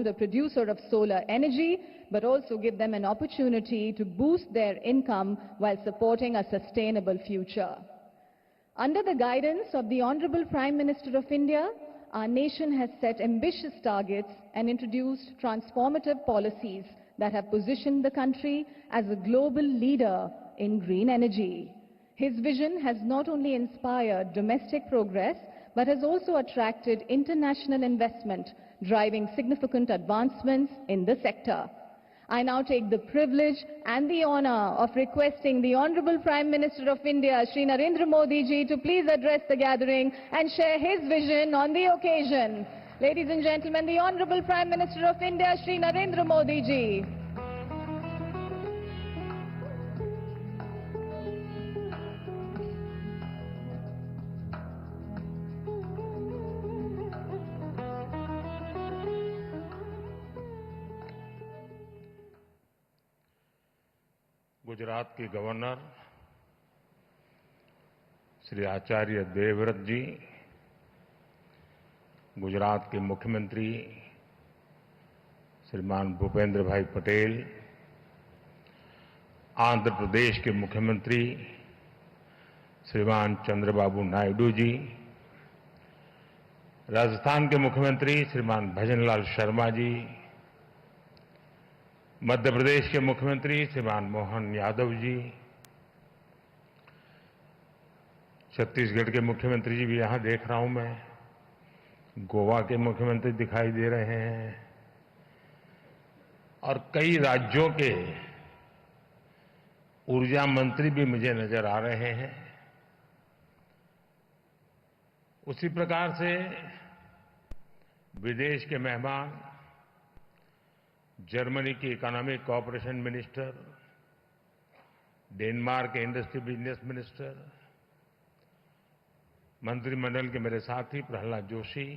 the producer of solar energy, but also give them an opportunity to boost their income while supporting a sustainable future. Under the guidance of the Honorable Prime Minister of India, our nation has set ambitious targets and introduced transformative policies that have positioned the country as a global leader in green energy. His vision has not only inspired domestic progress, but has also attracted international investment, driving significant advancements in the sector. I now take the privilege and the honor of requesting the Honorable Prime Minister of India, Shri Narendra Modi ji, to please address the gathering and share his vision on the occasion. Ladies and gentlemen, the Honorable Prime Minister of India, Shri Narendra Modi ji. Gujarat के governor Shri Acharya Devvrat जी, गुजरात के मुख्यमंत्री श्रीमान भूपेंद्र भाई पटेल, आंध्र प्रदेश के मुख्यमंत्री श्रीमान चंद्रबाबू नायडू जी, राजस्थान के मुख्यमंत्री श्रीमान भजनलाल शर्मा जी, मध्य प्रदेश के मुख्यमंत्री श्रीमान मोहन यादव जी, छत्तीसगढ़ के मुख्यमंत्री जी भी यहां देख रहा हूं मैं, गोवा के मुख्यमंत्री दिखाई दे रहे हैं और कई राज्यों के ऊर्जा मंत्री भी मुझे नजर आ रहे हैं। उसी प्रकार से विदेश के मेहमान, जर्मनी के इकोनॉमिक कोऑपरेशन मिनिस्टर, डेनमार्क के इंडस्ट्री बिजनेस मिनिस्टर, मंत्रिमंडल के मेरे साथी प्रहलाद जोशी,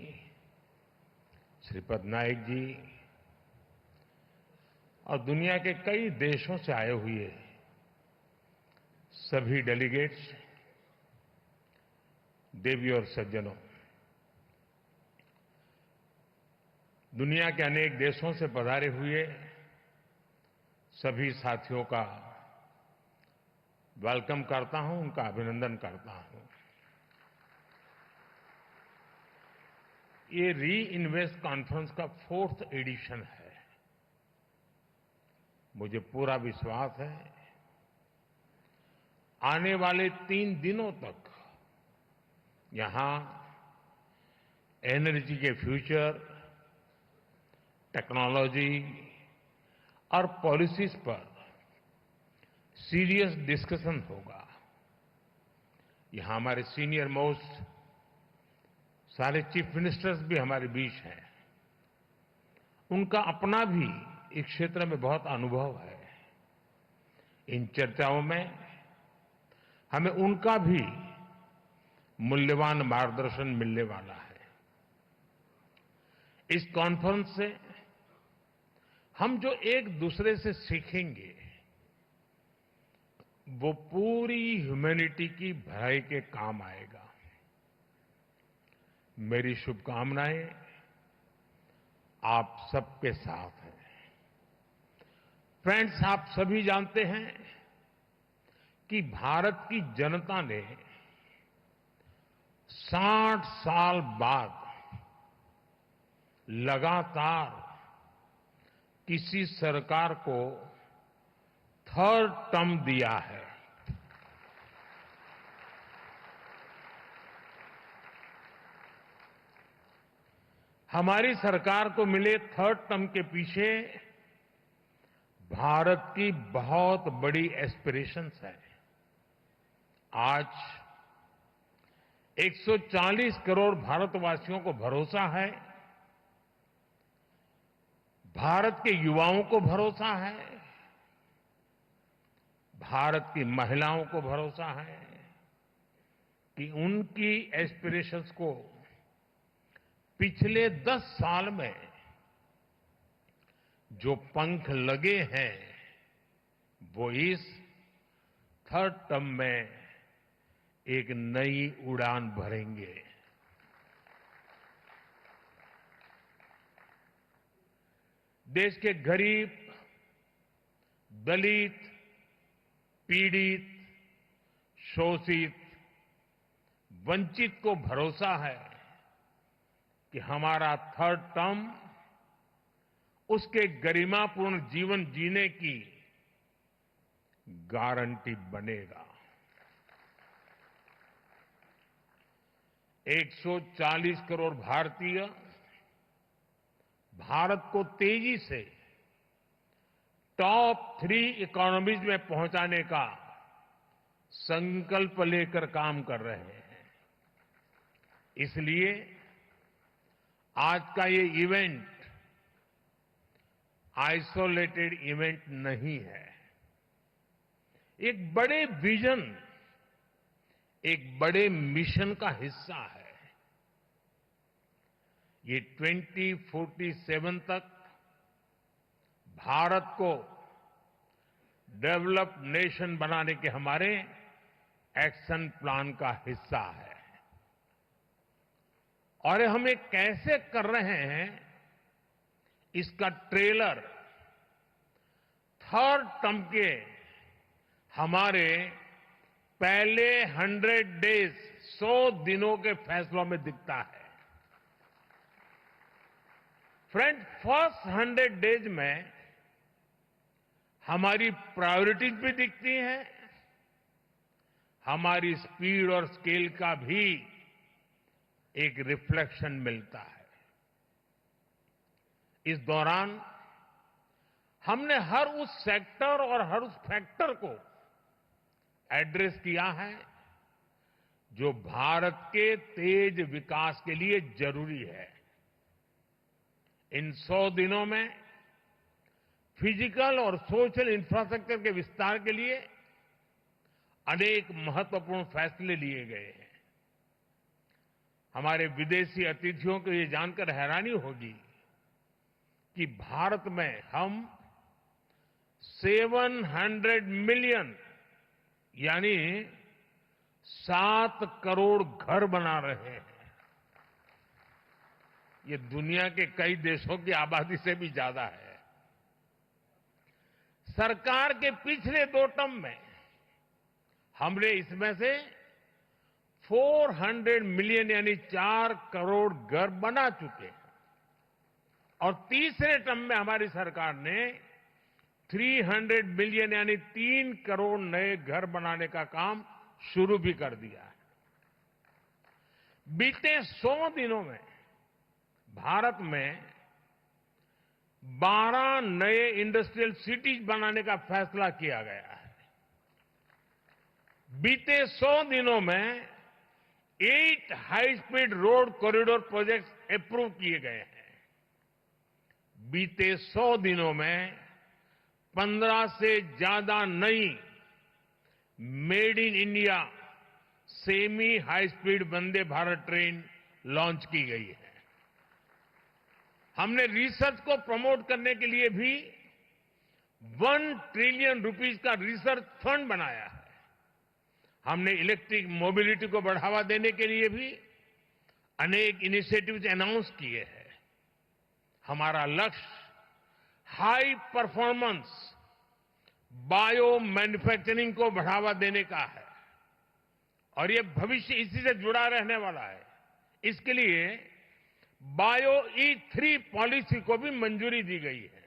श्रीपद नाइक जी और दुनिया के कई देशों से आए हुए सभी डेलीगेट्स, देवी और सज्जनों, दुनिया के अनेक देशों से पधारे हुए सभी साथियों का वेलकम करता हूं, उनका अभिनंदन करता हूं। ये री इन्वेस्ट कॉन्फ्रेंस का 4th एडिशन है। मुझे पूरा विश्वास है आने वाले 3 दिनों तक यहां एनर्जी के फ्यूचर, टेक्नोलॉजी और पॉलिसीज पर सीरियस डिस्कशन होगा। यहां हमारे सीनियर मोस्ट सारे चीफ मिनिस्टर्स भी हमारे बीच हैं। उनका अपना भी इस क्षेत्र में बहुत अनुभव है। इन चर्चाओं में हमें उनका भी मूल्यवान मार्गदर्शन मिलने वाला है। इस कॉन्फ्रेंस से हम जो एक दूसरे से सीखेंगे वो पूरी ह्यूमैनिटी की भलाई के काम आएगा। मेरी शुभकामनाएं आप सबके साथ हैं। फ्रेंड्स, आप सभी जानते हैं कि भारत की जनता ने 60 साल बाद लगातार किसी सरकार को 3rd टर्म दिया है। हमारी सरकार को मिले 3rd टर्म के पीछे भारत की बहुत बड़ी एस्पिरेशंस है। आज 140 करोड़ भारतवासियों को भरोसा है, भारत के युवाओं को भरोसा है, भारत की महिलाओं को भरोसा है कि उनकी एस्पिरेशंस को पिछले 10 साल में जो पंख लगे हैं वो इस 3rd टर्म में एक नई उड़ान भरेंगे। देश के गरीब, दलित, पीड़ित, शोषित, वंचित को भरोसा है कि हमारा थर्ड टर्म उसके गरिमापूर्ण जीवन जीने की गारंटी बनेगा। 140 करोड़ भारतीय भारत को तेजी से टॉप 3 इकोनॉमीज में पहुंचाने का संकल्प लेकर काम कर रहे हैं। इसलिए आज का ये इवेंट आइसोलेटेड इवेंट नहीं है। एक बड़े विजन, एक बड़े मिशन का हिस्सा है। ये 2047 तक भारत को डेवलप्ड नेशन बनाने के हमारे एक्शन प्लान का हिस्सा है। और हम ये कैसे कर रहे हैं, इसका ट्रेलर थर्ड टर्म के हमारे पहले 100 डेज 100 दिनों के फैसलों में दिखता है। फ्रेंड, फर्स्ट 100 डेज में हमारी प्रायोरिटीज भी दिखती हैं, हमारी स्पीड और स्केल का भी एक रिफ्लेक्शन मिलता है। इस दौरान हमने हर उस सेक्टर और हर उस फैक्टर को एड्रेस किया है जो भारत के तेज विकास के लिए जरूरी है। इन 100 दिनों में फिजिकल और सोशल इंफ्रास्ट्रक्चर के विस्तार के लिए अनेक महत्वपूर्ण फैसले लिए गए हैं। हमारे विदेशी अतिथियों को ये जानकर हैरानी होगी कि भारत में हम 700 मिलियन यानी 7 करोड़ घर बना रहे हैं। ये दुनिया के कई देशों की आबादी से भी ज्यादा है। सरकार के पिछले 2 टर्म में हमने इसमें से 400 मिलियन यानी 4 करोड़ घर बना चुके हैं। और तीसरे टर्म में हमारी सरकार ने 300 मिलियन यानी 3 करोड़ नए घर बनाने का काम शुरू भी कर दिया है। बीते 100 दिनों में भारत में 12 नए इंडस्ट्रियल सिटीज बनाने का फैसला किया गया है। बीते 100 दिनों में 8 high speed road corridor projects approve किए गए हैं। बीते 100 दिनों में 15 से ज्यादा नई made in India semi high speed Vande Bharat train launch की गई है। हमने रिसर्च को प्रमोट करने के लिए भी 1 ट्रिलियन रुपीस का रिसर्च फंड बनाया है। हमने इलेक्ट्रिक मोबिलिटी को बढ़ावा देने के लिए भी अनेक इनिशिएटिव्स अनाउंस किए हैं। हमारा लक्ष्य हाई परफॉर्मेंस बायो मैन्युफैक्चरिंग को बढ़ावा देने का है और ये भविष्य इसी से जुड़ा रहने वाला है। इसके लिए बायो E3 पॉलिसी को भी मंजूरी दी गई है।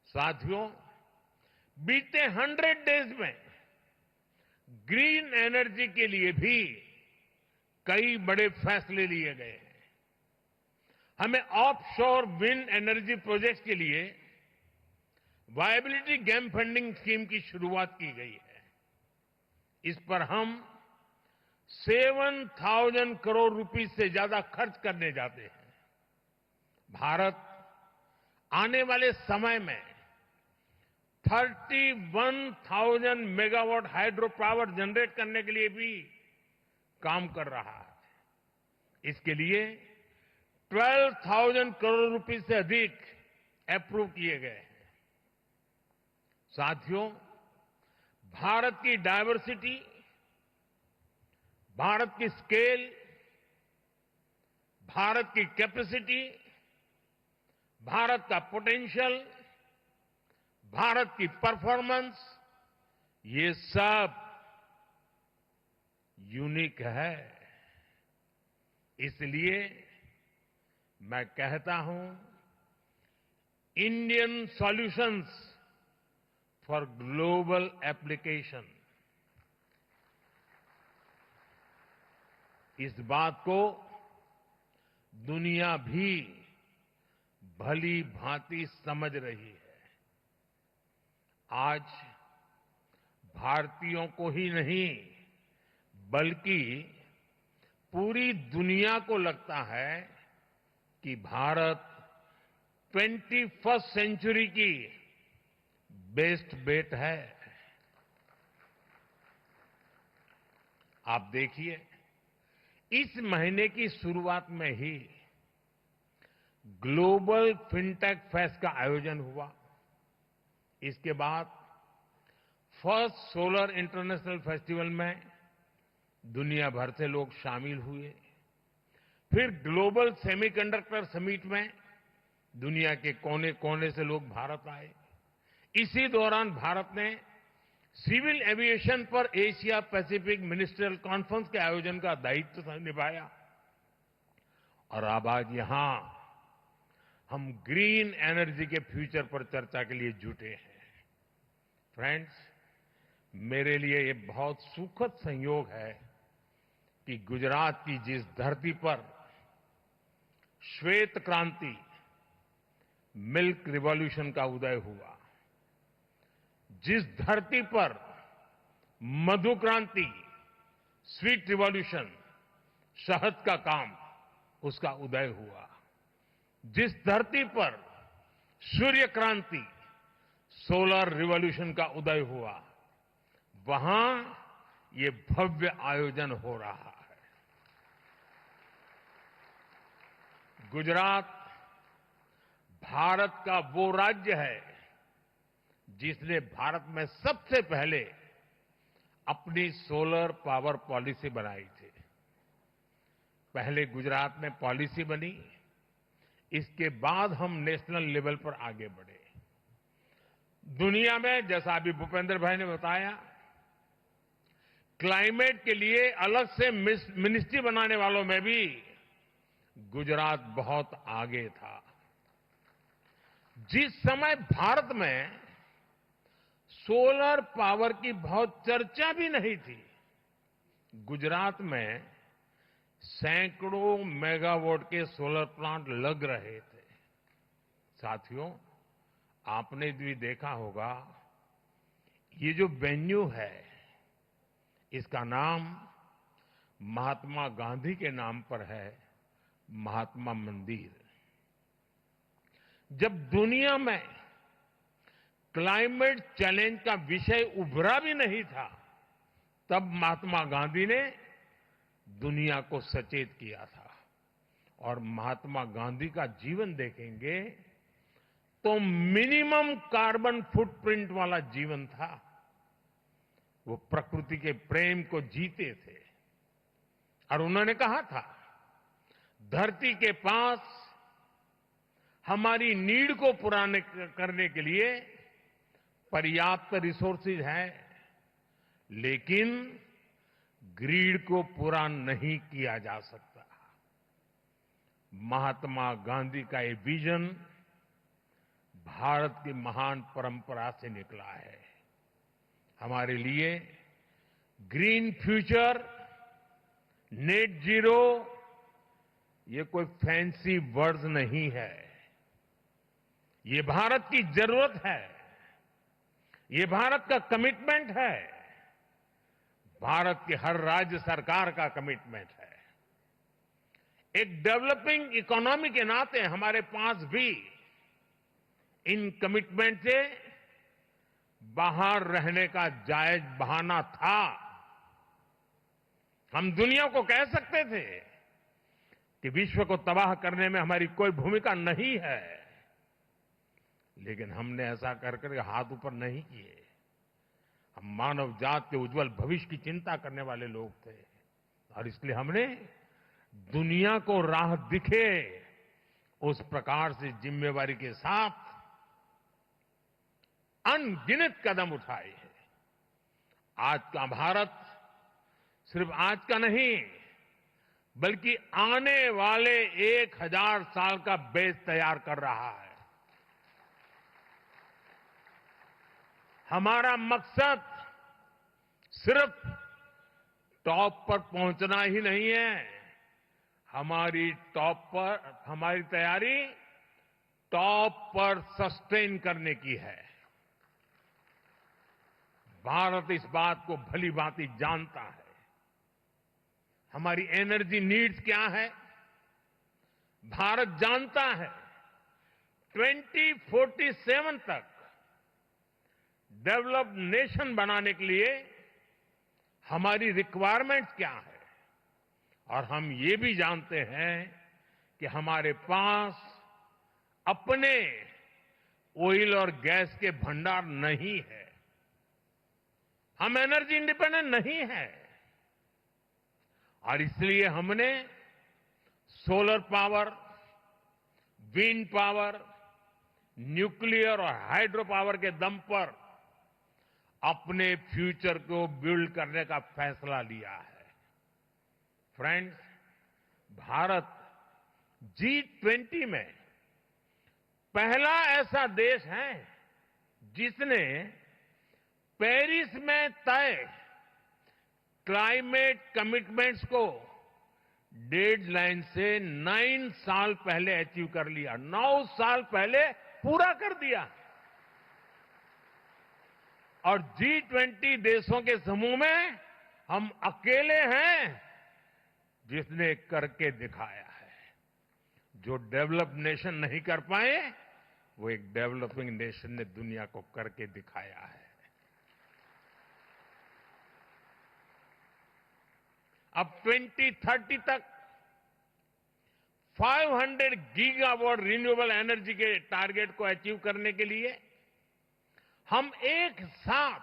साथियों, बीते 100 डेज में ग्रीन एनर्जी के लिए भी कई बड़े फैसले लिए गए हैं। हमें ऑफशोर विंड एनर्जी प्रोजेक्ट्स के लिए वायबिलिटी गैप फंडिंग स्कीम की शुरुआत की गई है। इस पर हम 7,000 करोड़ रुपए से ज्यादा खर्च करने जाते हैं। भारत आने वाले समय में 31,000 मेगावाट हाइड्रो पावर जनरेट करने के लिए भी काम कर रहा है। इसके लिए 12,000 करोड़ रुपए से अधिक अप्रूव किए गए हैं। साथियों, भारत की डायवर्सिटी, भारत की स्केल, भारत की कैपेसिटी, भारत का पोटेंशियल, भारत की परफॉर्मेंस, ये सब यूनिक है। इसलिए मैं कहता हूं, Indian solutions for global application. इस बात को दुनिया भी भली भांति समझ रही है। आज भारतीयों को ही नहीं, बल्कि पूरी दुनिया को लगता है कि भारत 21st सेंचुरी की बेस्ट बेट है। आप देखिए, इस महीने की शुरुआत में ही ग्लोबल फिनटेक फेस्ट का आयोजन हुआ। इसके बाद फर्स्ट सोलर इंटरनेशनल फेस्टिवल में दुनिया भर से लोग शामिल हुए। फिर ग्लोबल सेमीकंडक्टर समिट में दुनिया के कोने कोने से लोग भारत आए। इसी दौरान भारत ने सिविल एविएशन पर एशिया पैसिफिक मिनिस्ट्रियल कॉन्फ्रेंस के आयोजन का दायित्व निभाया। और अब आज यहां हम ग्रीन एनर्जी के फ्यूचर पर चर्चा के लिए जुटे हैं। फ्रेंड्स, मेरे लिए ये बहुत सुखद संयोग है कि गुजरात की जिस धरती पर श्वेत क्रांति, मिल्क रिवॉल्यूशन का उदय हुआ, जिस धरती पर मधु क्रांति, स्वीट रिवॉल्यूशन, शहद का काम, उसका उदय हुआ, जिस धरती पर सूर्य क्रांति, सोलर रिवॉल्यूशन का उदय हुआ, वहां ये भव्य आयोजन हो रहा है। गुजरात भारत का वो राज्य है जिसने भारत में सबसे पहले अपनी सोलर पावर पॉलिसी बनाई थी। पहले गुजरात में पॉलिसी बनी, इसके बाद हम नेशनल लेवल पर आगे बढ़े। दुनिया में, जैसा अभी भूपेंद्र भाई ने बताया, क्लाइमेट के लिए अलग से मिनिस्ट्री बनाने वालों में भी गुजरात बहुत आगे था। जिस समय भारत में सोलर पावर की बहुत चर्चा भी नहीं थी, गुजरात में सैकड़ों मेगावाट के सोलर प्लांट लग रहे थे। साथियों, आपने भी देखा होगा, ये जो वेन्यू है, इसका नाम महात्मा गांधी के नाम पर है, महात्मा मंदिर। जब दुनिया में क्लाइमेट चैलेंज का विषय उभरा भी नहीं था, तब महात्मा गांधी ने दुनिया को सचेत किया था। और महात्मा गांधी का जीवन देखेंगे तो मिनिमम कार्बन फुटप्रिंट वाला जीवन था। वो प्रकृति के प्रेम को जीते थे और उन्होंने कहा था, धरती के पास हमारी नीड को पूरा करने के लिए पर्याप्त रिसोर्सेज है, लेकिन ग्रीड को पूरा नहीं किया जा सकता। महात्मा गांधी का ये विजन भारत की महान परंपरा से निकला है। हमारे लिए ग्रीन फ्यूचर, नेट जीरो, ये कोई फैंसी वर्ड्स नहीं है। ये भारत की जरूरत है, ये भारत का कमिटमेंट है, भारत की हर राज्य सरकार का कमिटमेंट है। एक डेवलपिंग इकोनॉमी के नाते हमारे पास भी इन कमिटमेंट से बाहर रहने का जायज बहाना था। हम दुनिया को कह सकते थे कि विश्व को तबाह करने में हमारी कोई भूमिका नहीं है, लेकिन हमने ऐसा करके हाथ ऊपर नहीं किए। हम मानव जात के उज्जवल भविष्य की चिंता करने वाले लोग थे और इसलिए हमने दुनिया को राह दिखे उस प्रकार से जिम्मेवारी के साथ अनगिनत कदम उठाए हैं। आज का भारत सिर्फ आज का नहीं, बल्कि आने वाले 1000 साल का बेस तैयार कर रहा है। हमारा मकसद सिर्फ टॉप पर पहुंचना ही नहीं है, हमारी तैयारी टॉप पर सस्टेन करने की है। भारत इस बात को भली भांति जानता है। हमारी एनर्जी नीड्स क्या है, भारत जानता है। 2047 तक डेवलप्ड नेशन बनाने के लिए हमारी रिक्वायरमेंट्स क्या है, और हम ये भी जानते हैं कि हमारे पास अपने ऑयल और गैस के भंडार नहीं है। हम एनर्जी इंडिपेंडेंट नहीं है, और इसलिए हमने solar power, wind power, nuclear और हाइड्रो पावर के दम पर अपने फ्यूचर को बिल्ड करने का फैसला लिया है। फ्रेंड्स, भारत G20 में पहला ऐसा देश है जिसने पेरिस में तय क्लाइमेट कमिटमेंट्स को डेडलाइन से 9 साल पहले अचीव कर लिया, 9 साल पहले पूरा कर दिया। और G20 देशों के समूह में हम अकेले हैं जिसने करके दिखाया है। जो डेवलप्ड नेशन नहीं कर पाए, वो एक डेवलपिंग नेशन ने दुनिया को करके दिखाया है। अब 2030 तक 500 गीगावाट रिन्यूएबल एनर्जी के टारगेट को अचीव करने के लिए हम एक साथ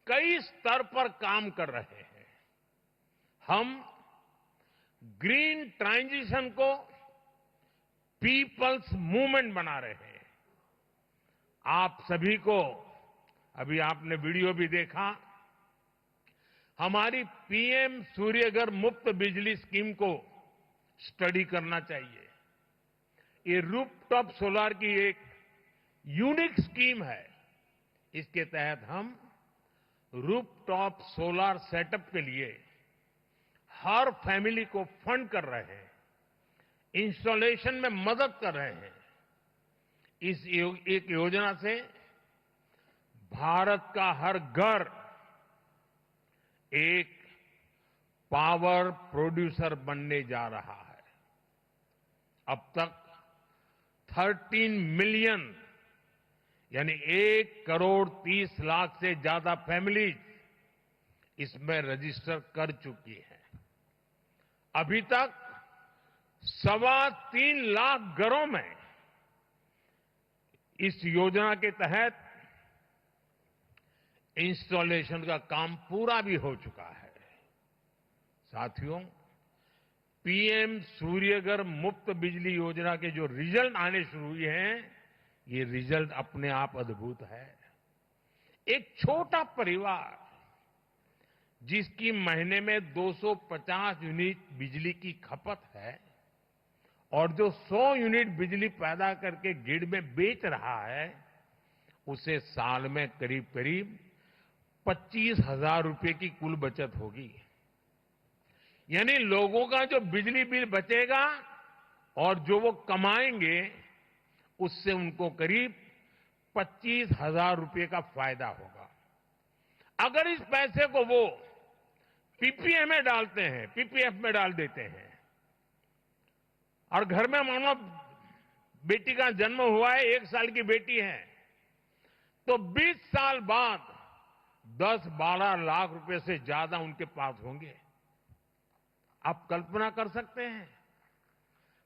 कई स्तर पर काम कर रहे हैं। हम ग्रीन ट्रांजिशन को पीपल्स मूवमेंट बना रहे हैं। आप सभी को, अभी आपने वीडियो भी देखा, हमारी पीएम सूर्यघर मुफ्त बिजली स्कीम को स्टडी करना चाहिए। ये रूफटॉप सोलर की एक यूनिक स्कीम है। इसके तहत हम रूफटॉप सोलर सेटअप के लिए हर फैमिली को फंड कर रहे हैं, इंस्टॉलेशन में मदद कर रहे हैं। इस एक योजना से भारत का हर घर एक पावर प्रोड्यूसर बनने जा रहा है। अब तक 13 मिलियन यानी 1,30,00,000 से ज्यादा फैमिलीज इसमें रजिस्टर कर चुकी हैं। अभी तक 3.25 लाख घरों में इस योजना के तहत इंस्टॉलेशन का काम पूरा भी हो चुका है। साथियों, पीएम सूर्यघर मुफ्त बिजली योजना के जो रिजल्ट आने शुरू हुए हैं, ये रिजल्ट अपने आप अद्भुत है। एक छोटा परिवार जिसकी महीने में 250 यूनिट बिजली की खपत है और जो 100 यूनिट बिजली पैदा करके ग्रिड में बेच रहा है, उसे साल में करीब करीब 25,000 रुपए की कुल बचत होगी। यानी लोगों का जो बिजली बिल बचेगा और जो वो कमाएंगे, उससे उनको करीब 25,000 रुपए का फायदा होगा। अगर इस पैसे को वो पीपीए में डालते हैं, पीपीएफ में डाल देते हैं, और घर में मानो बेटी का जन्म हुआ है, 1 साल की बेटी है, तो 20 साल बाद 10-12 लाख रुपए से ज्यादा उनके पास होंगे। आप कल्पना कर सकते हैं,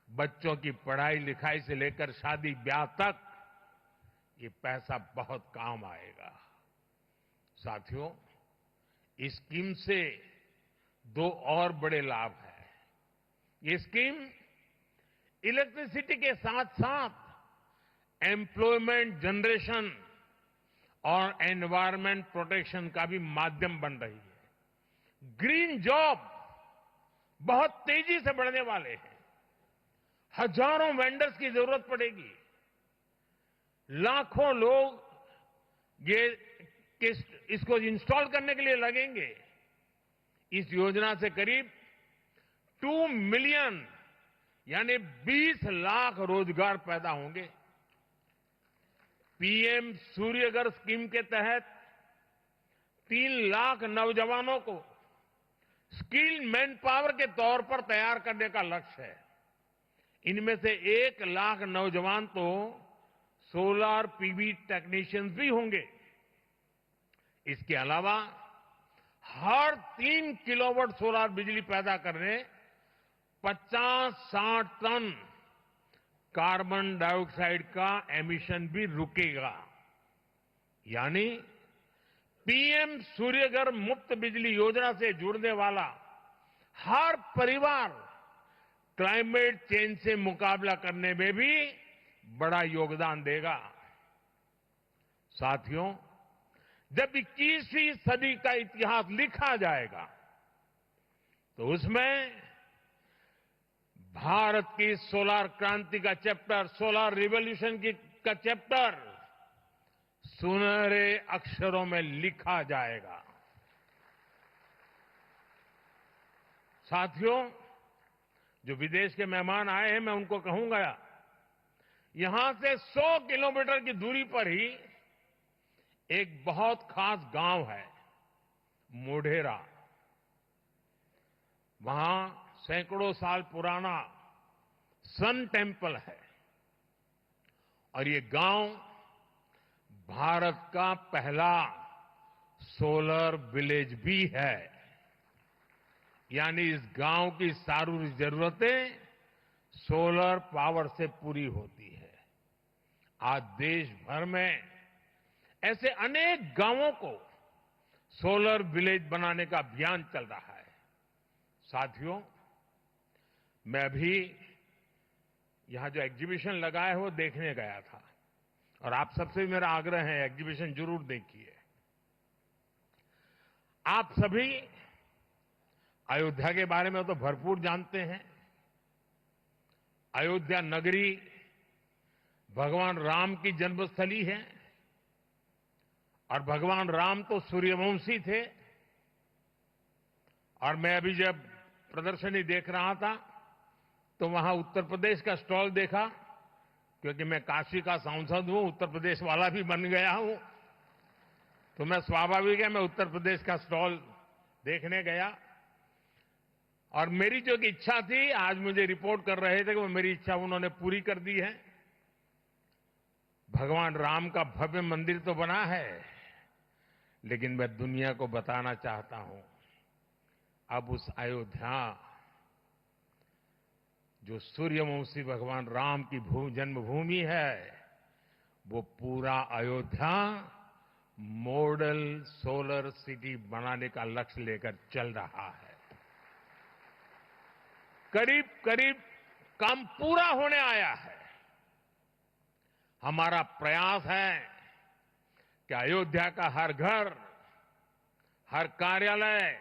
बच्चों की पढ़ाई लिखाई से लेकर शादी ब्याह तक ये पैसा बहुत काम आएगा। साथियों, इस स्कीम से 2 और बड़े लाभ हैं। ये स्कीम इलेक्ट्रिसिटी के साथ साथ एम्प्लॉयमेंट जनरेशन और एनवायरमेंट प्रोटेक्शन का भी माध्यम बन रही है। ग्रीन जॉब बहुत तेजी से बढ़ने वाले हैं। हजारों वेंडर्स की जरूरत पड़ेगी। लाखों लोग इसको इंस्टॉल करने के लिए लगेंगे। इस योजना से करीब 2 मिलियन यानी 20 लाख रोजगार पैदा होंगे। पीएम सूर्यघर स्कीम के तहत 3 लाख नौजवानों को स्किल मैन पावर के तौर पर तैयार करने का लक्ष्य है। इनमें से 1 लाख नौजवान तो सोलर पीवी टेक्नीशियंस भी होंगे। इसके अलावा हर 3 किलोवाट सोलर बिजली पैदा करने 50-60 टन कार्बन डाइऑक्साइड का एमिशन भी रुकेगा। यानी पीएम सूर्यघर मुफ्त बिजली योजना से जुड़ने वाला हर परिवार क्लाइमेट चेंज से मुकाबला करने में भी बड़ा योगदान देगा। साथियों, जब 21वीं सदी का इतिहास लिखा जाएगा तो उसमें भारत की सोलर क्रांति का चैप्टर, सोलर रिवॉल्यूशन का चैप्टर सुनहरे अक्षरों में लिखा जाएगा। साथियों, जो विदेश के मेहमान आए हैं, मैं उनको कहूंगा, यहां से 100 किलोमीटर की दूरी पर ही एक बहुत खास गांव है, मोढेरा। वहां सैकड़ों साल पुराना सन टेम्पल है और ये गांव भारत का पहला सोलर विलेज भी है। यानी इस गांव की सारी जरूरतें सोलर पावर से पूरी होती है। आज देश भर में ऐसे अनेक गांवों को सोलर विलेज बनाने का अभियान चल रहा है। साथियों, मैं अभी यहां जो एग्जीबिशन लगा है वो देखने गया था और आप सबसे भी मेरा आग्रह है, एग्जीबिशन जरूर देखिए। आप सभी अयोध्या के बारे में तो भरपूर जानते हैं। अयोध्या नगरी भगवान राम की जन्मस्थली है और भगवान राम तो सूर्यवंशी थे। और मैं अभी जब प्रदर्शनी देख रहा था तो वहां उत्तर प्रदेश का स्टॉल देखा, क्योंकि मैं काशी का सांसद हूं, उत्तर प्रदेश वाला भी बन गया हूं, तो मैं स्वाभाविक है मैं उत्तर प्रदेश का स्टॉल देखने गया। और मेरी जो इच्छा थी, आज मुझे रिपोर्ट कर रहे थे कि वो मेरी इच्छा उन्होंने पूरी कर दी है। भगवान राम का भव्य मंदिर तो बना है, लेकिन मैं दुनिया को बताना चाहता हूं, अब उस अयोध्या जो सूर्यवंशी भगवान राम की जन्मभूमि है, वो पूरा अयोध्या मॉडल सोलर सिटी बनाने का लक्ष्य लेकर चल रहा है। करीब करीब काम पूरा होने आया है। हमारा प्रयास है कि अयोध्या का हर घर, हर कार्यालय,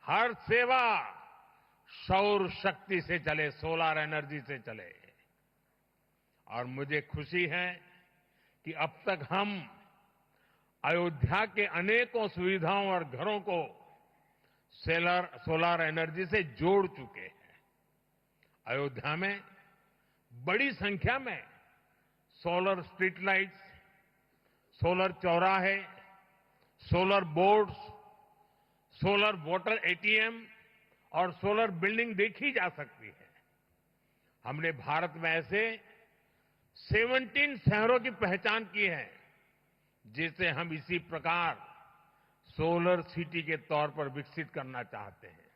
हर सेवा सौर शक्ति से चले, सोलर एनर्जी से चले। और मुझे खुशी है कि अब तक हम अयोध्या के अनेकों सुविधाओं और घरों को सोलर एनर्जी से जोड़ चुके हैं। अयोध्या में बड़ी संख्या में सोलर स्ट्रीट लाइट्स, सोलर चौराहे, solar boards, solar water ATM और सोलर बिल्डिंग देखी जा सकती है। हमने भारत में ऐसे 17 शहरों की पहचान की है जिसे हम इसी प्रकार सोलर सिटी के तौर पर विकसित करना चाहते हैं।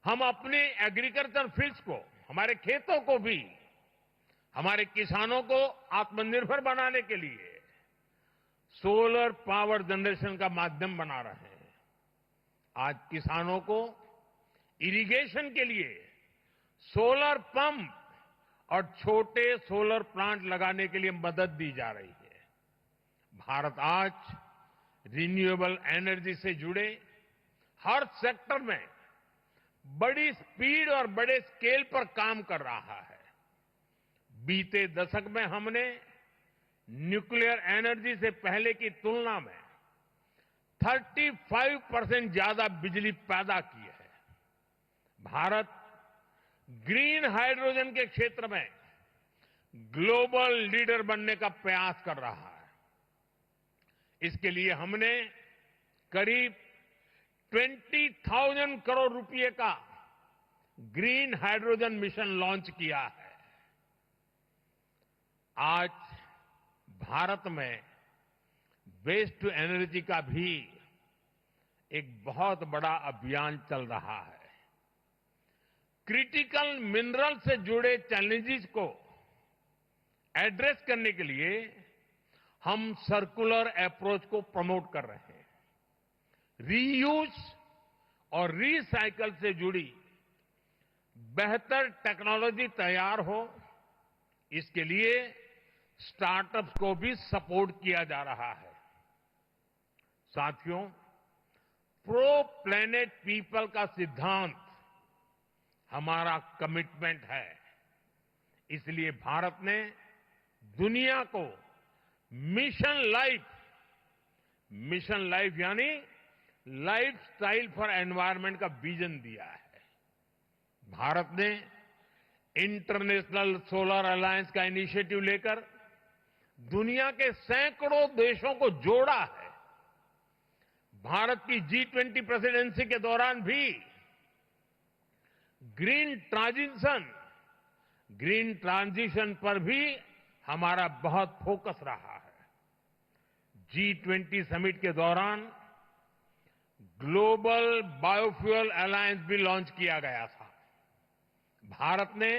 हम अपने एग्रीकल्चर फील्ड्स को, हमारे खेतों को भी, हमारे किसानों को आत्मनिर्भर बनाने के लिए सोलर पावर जनरेशन का माध्यम बना रहे हैं। आज किसानों को इरिगेशन के लिए सोलर पंप और छोटे सोलर प्लांट लगाने के लिए मदद दी जा रही है। भारत आज रिन्यूएबल एनर्जी से जुड़े हर सेक्टर में बड़ी स्पीड और बड़े स्केल पर काम कर रहा है। बीते दशक में हमने न्यूक्लियर एनर्जी से पहले की तुलना में 35% ज्यादा बिजली पैदा की है। भारत ग्रीन हाइड्रोजन के क्षेत्र में ग्लोबल लीडर बनने का प्रयास कर रहा है। इसके लिए हमने करीब 20,000 करोड़ रुपए का ग्रीन हाइड्रोजन मिशन लॉन्च किया है। आज भारत में वेस्ट टू एनर्जी का भी एक बहुत बड़ा अभियान चल रहा है। क्रिटिकल मिनरल से जुड़े चैलेंजेस को एड्रेस करने के लिए हम सर्कुलर अप्रोच को प्रमोट कर रहे हैं। रीयूज और रीसाइकल से जुड़ी बेहतर टेक्नोलॉजी तैयार हो, इसके लिए स्टार्टअप्स को भी सपोर्ट किया जा रहा है। साथियों, प्रो प्लेनेट पीपल का सिद्धांत हमारा कमिटमेंट है। इसलिए भारत ने दुनिया को मिशन लाइफ यानी लाइफस्टाइल फॉर एनवायरनमेंट का विजन दिया है। भारत ने इंटरनेशनल सोलर अलायंस का इनिशिएटिव लेकर दुनिया के सैकड़ों देशों को जोड़ा है। भारत की G20 प्रेसिडेंसी के दौरान भी ग्रीन ट्रांजिशन पर भी हमारा बहुत फोकस रहा है। G20 समिट के दौरान ग्लोबल बायोफ्यूल अलायंस भी लॉन्च किया गया था। भारत ने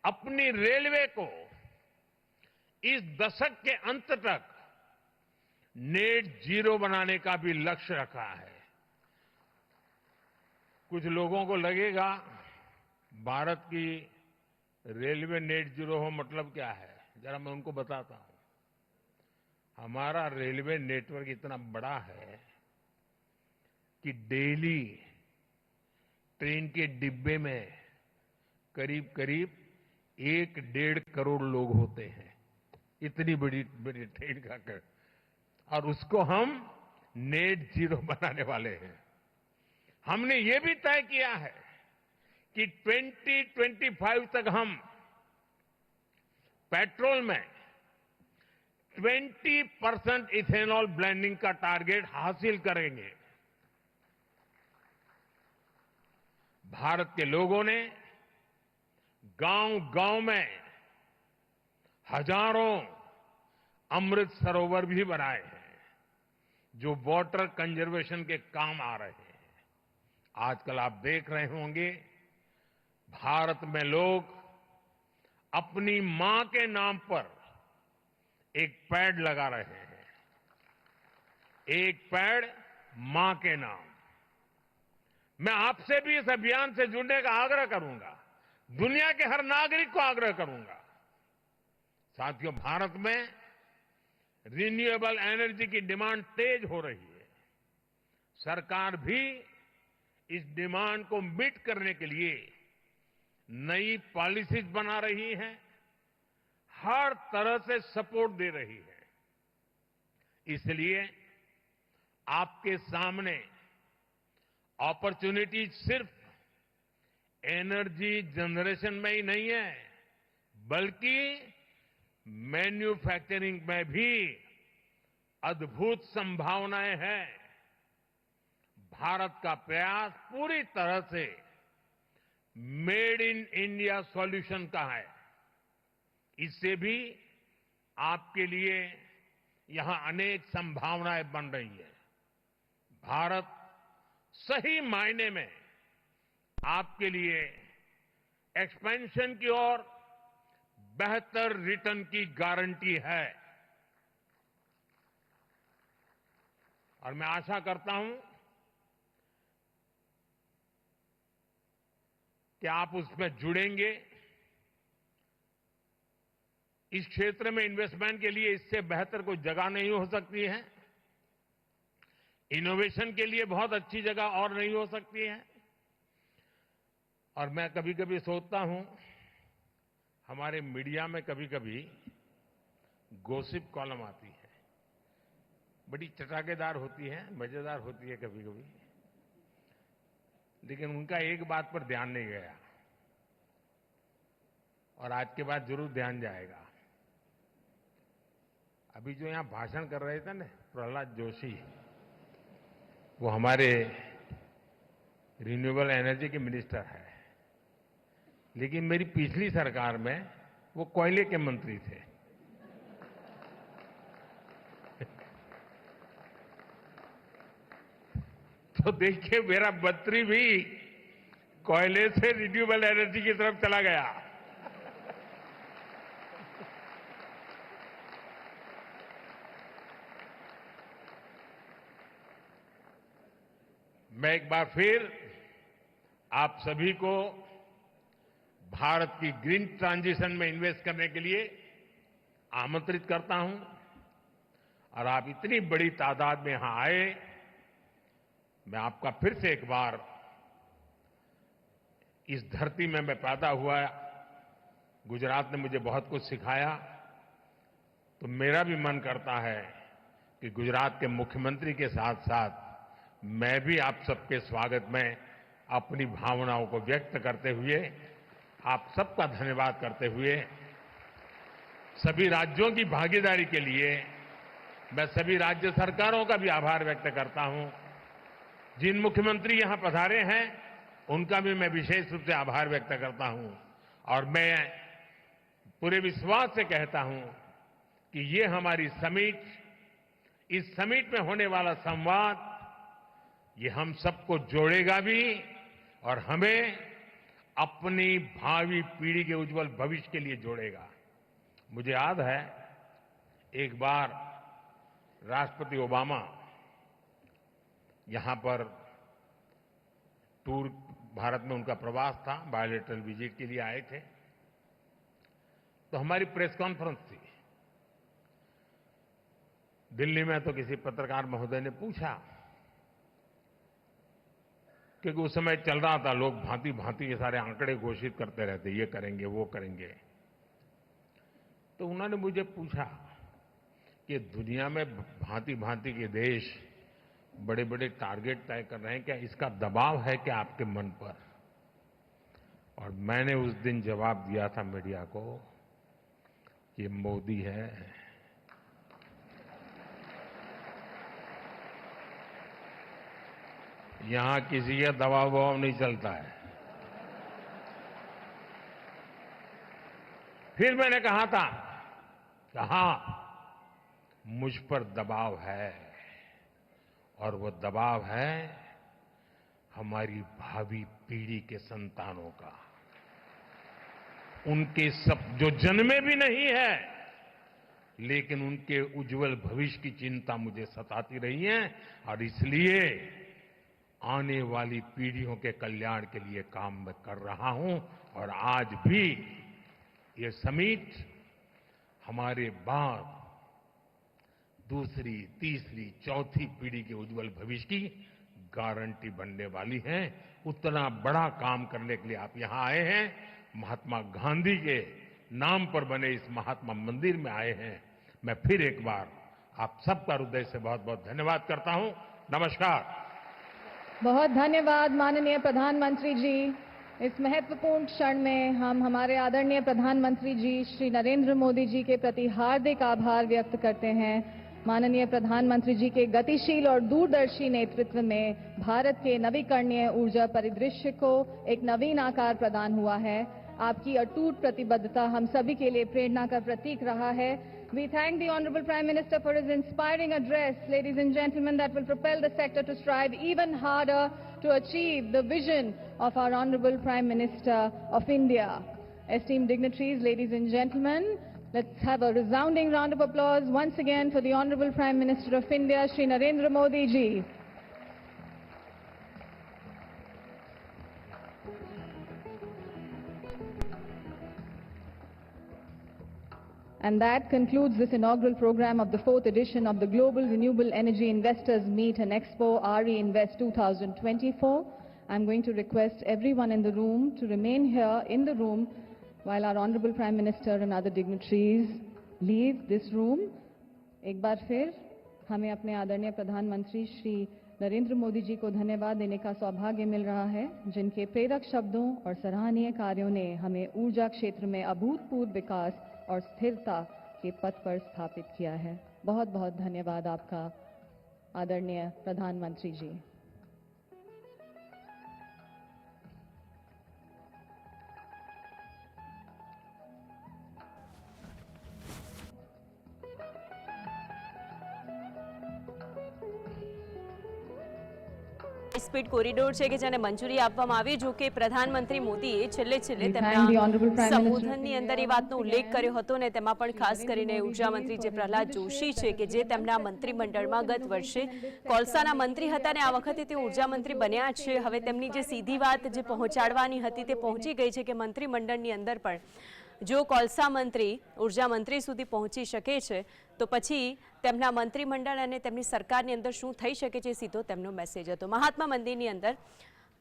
अपनी रेलवे को इस दशक के अंत तक नेट जीरो बनाने का भी लक्ष्य रखा है। कुछ लोगों को लगेगा भारत की रेलवे नेट जीरो हो मतलब क्या है, जरा मैं उनको बताता हूं। हमारा रेलवे नेटवर्क इतना बड़ा है कि डेली ट्रेन के डिब्बे में करीब करीब 1-1.5 करोड़ लोग होते हैं। इतनी बड़ी बड़ी ट्रेन का और उसको हम नेट जीरो बनाने वाले हैं। हमने ये भी तय किया है कि 2025 तक हम पेट्रोल में 20% इथेनॉल ब्लेंडिंग का टारगेट हासिल करेंगे। भारत के लोगों ने गांव-गांव में हजारों अमृत सरोवर भी बनाए हैं, जो वाटर कंजर्वेशन के काम आ रहे हैं। आजकल आप देख रहे होंगे भारत में लोग अपनी मां के नाम पर एक पेड़ लगा रहे हैं। एक पेड़ मां के नाम। मैं आपसे भी इस अभियान से जुड़ने का आग्रह करूंगा, दुनिया के हर नागरिक को आग्रह करूंगा। साथियों, भारत में रिन्यूएबल एनर्जी की डिमांड तेज हो रही है। सरकार भी इस डिमांड को मीट करने के लिए नई पॉलिसीज बना रही है, हर तरह से सपोर्ट दे रही है। इसलिए आपके सामने अपॉर्चुनिटी सिर्फ एनर्जी जनरेशन में ही नहीं है, बल्कि मैन्युफैक्चरिंग में भी अद्भुत संभावनाएं हैं। भारत का प्रयास पूरी तरह से मेड इन इंडिया सॉल्यूशन का है। इससे भी आपके लिए यहां अनेक संभावनाएं बन रही हैं। भारत सही मायने में आपके लिए एक्सपेंशन की ओर बेहतर रिटर्न की गारंटी है। और मैं आशा करता हूं कि आप उसमें जुड़ेंगे। इस क्षेत्र में इन्वेस्टमेंट के लिए इससे बेहतर कोई जगह नहीं हो सकती है। इनोवेशन के लिए बहुत अच्छी जगह और नहीं हो सकती है। और मैं कभी कभी सोचता हूं, हमारे मीडिया में कभी कभी गॉसिप कॉलम आती है, बड़ी चटाकेदार होती है, मजेदार होती है कभी कभी, लेकिन उनका एक बात पर ध्यान नहीं गया और आज के बाद जरूर ध्यान जाएगा। अभी जो यहां भाषण कर रहे थे ना प्रहलाद जोशी, वो हमारे रिन्यूएबल एनर्जी के मिनिस्टर है, लेकिन मेरी पिछली सरकार में वो कोयले के मंत्री थे। तो देखिए, मेरा मंत्री भी कोयले से रिन्यूएबल एनर्जी की तरफ चला गया। मैं एक बार फिर आप सभी को भारत की ग्रीन ट्रांजिशन में इन्वेस्ट करने के लिए आमंत्रित करता हूं। और आप इतनी बड़ी तादाद में यहां आए, मैं आपका फिर से एक बार, इस धरती में मैं पैदा हुआ, गुजरात ने मुझे बहुत कुछ सिखाया, तो मेरा भी मन करता है कि गुजरात के मुख्यमंत्री के साथ साथ मैं भी आप सबके स्वागत में अपनी भावनाओं को व्यक्त करते हुए, आप सबका धन्यवाद करते हुए, सभी राज्यों की भागीदारी के लिए मैं सभी राज्य सरकारों का भी आभार व्यक्त करता हूं। जिन मुख्यमंत्री यहां पधारे हैं उनका भी मैं विशेष रूप से आभार व्यक्त करता हूं। और मैं पूरे विश्वास से कहता हूं कि ये हमारी समिट, इस समिट में होने वाला संवाद, ये हम सबको जोड़ेगा भी और हमें अपनी भावी पीढ़ी के उज्जवल भविष्य के लिए जोड़ेगा। मुझे याद है, एक बार राष्ट्रपति ओबामा यहां पर टूर, भारत में उनका प्रवास था, बायोलेटरल विजिट के लिए आए थे, तो हमारी प्रेस कॉन्फ्रेंस थी दिल्ली में। तो किसी पत्रकार महोदय ने पूछा, क्योंकि उस समय चल रहा था, लोग भांति भांति के सारे आंकड़े घोषित करते रहते, ये करेंगे वो करेंगे। तो उन्होंने मुझे पूछा कि दुनिया में भांति भांति के देश बड़े बड़े टारगेट तय कर रहे हैं, क्या इसका दबाव है क्या आपके मन पर? और मैंने उस दिन जवाब दिया था मीडिया को, ये मोदी है। यहां किसी का दबाव नहीं चलता है। फिर मैंने कहा था कि हां, मुझ पर दबाव है, और वो दबाव है हमारी भावी पीढ़ी के संतानों का, उनके सब जो जन्मे भी नहीं है, लेकिन उनके उज्जवल भविष्य की चिंता मुझे सताती रही है। और इसलिए आने वाली पीढ़ियों के कल्याण के लिए काम मैं कर रहा हूं। और आज भी ये समिट हमारे बाद दूसरी, तीसरी, चौथी पीढ़ी के उज्जवल भविष्य की गारंटी बनने वाली है। उतना बड़ा काम करने के लिए आप यहां आए हैं। महात्मा गांधी के नाम पर बने इस महात्मा मंदिर में आए हैं। मैं फिर एक बार आप सबका हृदय से बहुत बहुत धन्यवाद करता हूं। नमस्कार। बहुत धन्यवाद माननीय प्रधानमंत्री जी। इस महत्वपूर्ण क्षण में हम हमारे आदरणीय प्रधानमंत्री जी श्री नरेंद्र मोदी जी के प्रति हार्दिक आभार व्यक्त करते हैं। माननीय प्रधानमंत्री जी के गतिशील और दूरदर्शी नेतृत्व में भारत के नवीकरणीय ऊर्जा परिदृश्य को एक नवीन आकार प्रदान हुआ है। आपकी अटूट प्रतिबद्धता हम सभी के लिए प्रेरणा का प्रतीक रहा है। We thank the Honorable Prime Minister for his inspiring address, ladies and gentlemen, that will propel the sector to strive even harder to achieve the vision of our Honorable Prime Minister of India. Esteemed dignitaries, ladies and gentlemen, let's have a resounding round of applause once again for the Honorable Prime Minister of India, Shri Narendra Modi ji. And that concludes this inaugural program of the 4th edition of the Global Renewable Energy Investors Meet and Expo RE Invest 2024. I'm going to request everyone in the room to remain here in the room while our Honorable Prime Minister and other dignitaries leave this room. एक बार फिर हमें अपने आदरणीय प्रधानमंत्री श्री नरेंद्र मोदी जी को धन्यवाद देने का सौभाग्य मिल रहा है, जिनके प्रेरक शब्दों और सराहनीय कार्यों ने हमें ऊर्जा क्षेत्र में अभूतपूर्व विकास और स्थिरता के पथ पर स्थापित किया है। बहुत बहुत धन्यवाद आपका आदरणीय प्रधानमंत्री जी। સ્પીડ કોરિડોર છે કે જેને મંજૂરી આપવામાં આવી, જો કે પ્રધાનમંત્રી મોદીએ છેલ્લે We thank the તેમના Honorable Prime Minister સંબોધનની અંદર એ વાતનો ઉલ્લેખ કર્યો હતો ને તેમાં પણ ખાસ કરીને ઉર્જા મંત્રી જે પ્રહલાદ જોશી છે કે જે તેમના મંત્રીમંડળમાં ગત વર્ષે કોલસાના મંત્રી હતા ને આ વખતે તેઓ ઉર્જા મંત્રી બન્યા છે। હવે તેમની જે સીધી વાત જે પહોંચાડવાની હતી તે પહોંચી ગઈ છે કે મંત્રીમંડળની અંદર પણ જો કોલસા મંત્રી ઉર્જા મંત્રી સુધી પહોંચી શકે છે તો પછી તેમના મંત્રીમંડળ અને તેમની સરકારની અંદર શું થઈ શકે છે, સીધો તેમનો મેસેજ હતો। મહાત્મા મંદિરની અંદર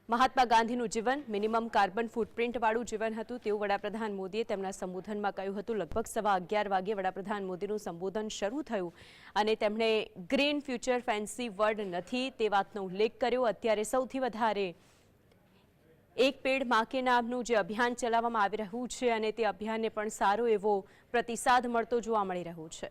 મહાત્મા ગાંધીનું જીવન મિનિમમ કાર્બન ફૂટપ્રિન્ટવાળું જીવન હતું તેવું વડાપ્રધાન મોદીએ તેમના સંબોધનમાં કહ્યું હતું। લગભગ 11:15 વાગે વડાપ્રધાન મોદીનું સંબોધન શરૂ થયું અને તેમણે ગ્રીન ફ્યુચર ફેન્સી વર્ડ નથી તે વાતનો ઉલ્લેખ કર્યો। અત્યારે સૌથી વધારે એક પેડ માં કે નામનું જે અભિયાન ચલાવવામાં આવી રહ્યું છે અને તે અભિયાનને પણ સારો એવો પ્રતિસાદ મળતો જોવા મળી રહ્યો છે।